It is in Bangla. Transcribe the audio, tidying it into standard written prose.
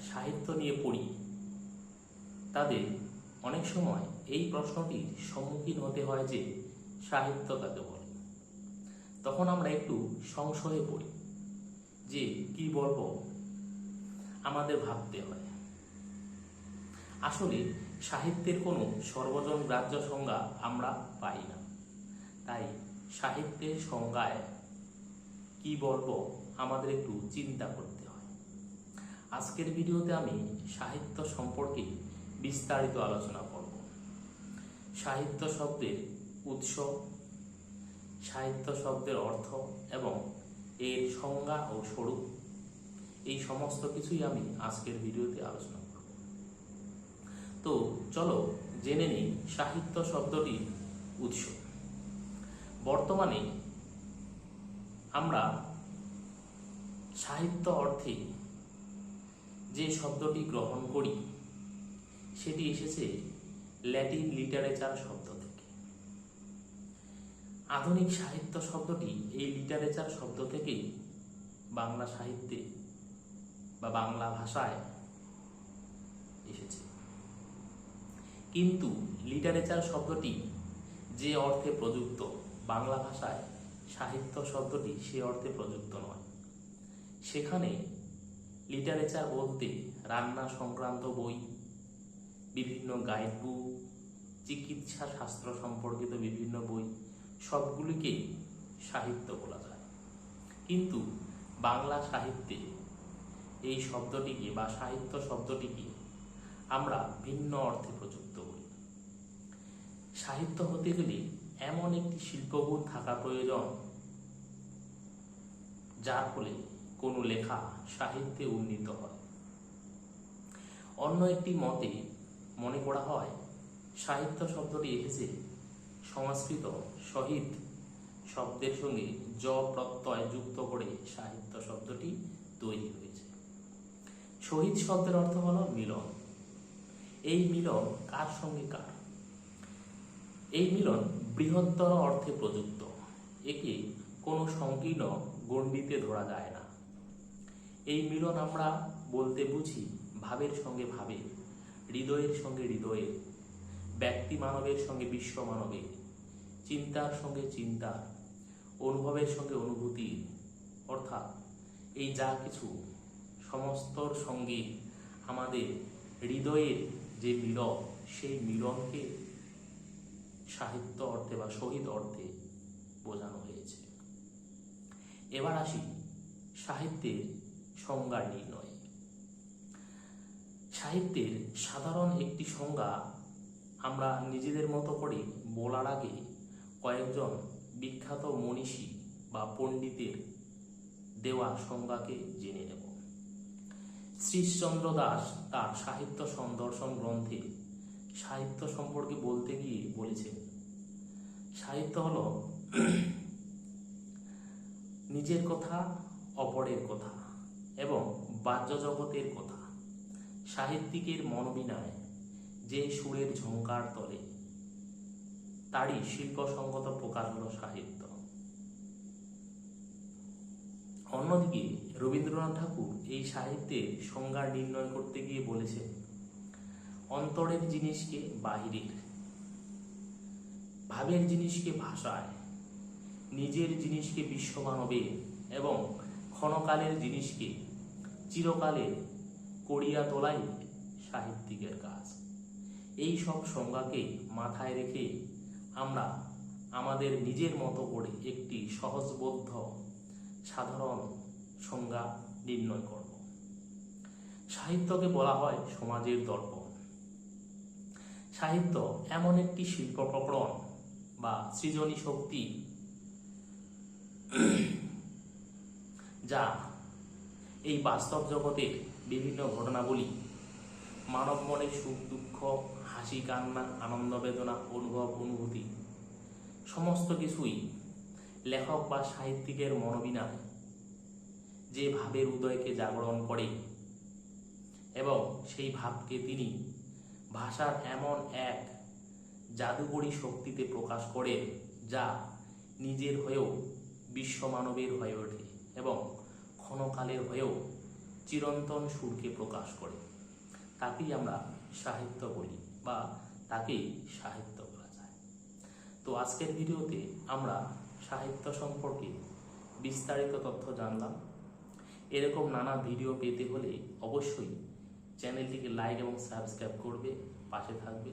সাহিত্য নিয়ে পড়ি তাদের অনেক সময় এই প্রশ্নটির সম্মুখীন হতে হয় যে সাহিত্য কাকে বলে। তখন আমরা একটু সংশয়ে পড়ি যে কি বলবো, আমাদের ভাবতে হয়। আসলে সাহিত্যের কোনো সর্বজন গ্রাহ্য সংজ্ঞা আমরা পাই না, তাই সাহিত্যের সংজ্ঞায় কি বলবো আমাদের একটু চিন্তা করতে হয়। আজকের ভিডিওতে আমি সাহিত্য সম্পর্কে বিস্তারিত আলোচনা করব। সাহিত্য শব্দের উৎস, সাহিত্য শব্দের অর্থ এবং এর সংজ্ঞা ও স্বরূপ, এই সমস্ত কিছুই আমি আজকের ভিডিওতে আলোচনা করব। তো চলো জেনে নিই সাহিত্য শব্দটির উৎস। বর্তমানে আমরা সাহিত্য অর্থে যে শব্দটি গ্রহণ করি সেটি এসেছে ল্যাটিন লিটারেচার শব্দ থেকে। আধুনিক সাহিত্য শব্দটি এই লিটারেচার শব্দ থেকেই বাংলা সাহিত্যে বা বাংলা ভাষায় এসেছে। কিন্তু লিটারেচার শব্দটি যে অর্থে প্রযুক্ত বাংলা ভাষায়, সাহিত্য শব্দটি সে অর্থে প্রযুক্ত নয়। সেখানে লিটারেচার বলতে রান্না সংক্রান্ত বই, বিভিন্ন গাইড বুক, চিকিৎসা শাস্ত্র সম্পর্কিত বিভিন্ন বই, সবগুলিকে সাহিত্য বলা যায়। কিন্তু বাংলা সাহিত্যে এই শব্দটিকে বা সাহিত্য শব্দটিকে আমরা ভিন্ন অর্থে প্রযুক্ত করি। সাহিত্য হতে গেলে এমন একটি শিল্পবোধ থাকা প্রয়োজন যার ফলে কোনো লেখা সাহিত্যে উন্নীত হয়। অন্য একটি মতে মনে করা হয় সাহিত্য শব্দটি এসেছে সংস্কৃত শহীদ শব্দের সঙ্গে জ প্রত্যয় যুক্ত করে সাহিত্য শব্দটি তৈরি হয়েছে। শহীদ শব্দের অর্থ হলো মিলন। এই মিলন কার সঙ্গে কার? এই মিলন বৃহত্তর অর্থে প্রযুক্ত। একে কোনো সংকীর্ণ গণ্ডিতে ধরা যায় না। এই মিলন আমরা বলতে বুঝি ভাবের সঙ্গে ভাবের, হৃদয়ের সঙ্গে হৃদয়ের, ব্যক্তি মানবের সঙ্গে বিশ্ব মানবের, চিন্তার সঙ্গে চিন্তার, অনুভবের সঙ্গে অনুভূতির, অর্থাৎ এই যা কিছু সমস্তর সঙ্গে আমাদের হৃদয়ের যে মিলন, সেই মিলনকে সাহিত্য অর্থে বা শহীদ অর্থে বোঝানো হয়েছে। এবার আসি সাহিত্যের সংজ্ঞা নির্ণয়। সাহিত্যের সাধারণ একটি সংজ্ঞা আমরা নিজেদের মতো করে বলার আগে কয়েকজন বিখ্যাত মনীষী বা পণ্ডিতের দেওয়া সংজ্ঞাকে জেনে নেব। শ্রীশচন্দ্র দাস তার সাহিত্য সন্দর্শন গ্রন্থে সাহিত্য সম্পর্কে বলতে গিয়ে বলেছেন, সাহিত্য হল নিজের কথা, অপরের কথা এবং বাহ্য জগতের কথা। সাহিত্যিকের মনোবিনয় যে সুরের ঝংকার তলে, তারই শিল্পসঙ্গত প্রকাশ হল সাহিত্য। অন্যদিকে রবীন্দ্রনাথ ঠাকুর এই সাহিত্যের সংজ্ঞা নির্ণয় করতে গিয়ে বলেছেন, অন্তরের জিনিসকে বাহিরের, ভাবের জিনিসকে ভাষায়, নিজের জিনিসকে বিশ্বমানবের এবং ক্ষণকালের জিনিসকে চিরকালের করিয়া তোলাই সাহিত্যিকের কাজ। এই সব সংজ্ঞাকে মাথায় রেখে আমরা আমাদের নিজের মতো করে একটি সহজবোধ্য সাধারণ সংজ্ঞা নির্ণয় করব। সাহিত্যকে বলা হয় সমাজের দর্পণ। সাহিত্য এমন একটি শিল্প প্রকরণ বা সৃজনী শক্তি যা এই বাস্তব জগতের বিভিন্ন ঘটনাবলী, মানব মনের সুখ দুঃখ, হাসি কান্না, আনন্দ বেদনা, অনুভব অনুভূতি সমস্ত কিছুই লেখক বা সাহিত্যিকের মনোবিনয় যে ভাবের উদয়কে জাগরণ করে এবং সেই ভাবকে তিনি ভাষার এমন এক জাদুকরী শক্তিতে প্রকাশ করেন যা নিজের হয়েও বিশ্বমানবের হয়ে ওঠে এবং ক্ষণকালের হয়েও চিরন্তন সুরকে প্রকাশ করে। তাকেই আমরা সাহিত্য বলি বা তাকেই সাহিত্য বলা যায়। তো আজকের ভিডিওতে আমরা সাহিত্য সম্পর্কে বিস্তারিত তথ্য জানলাম। এরকম নানা ভিডিও পেতে হলে অবশ্যই চ্যানেলটিকে লাইক এবং সাবস্ক্রাইব করবে, পাশে থাকবে।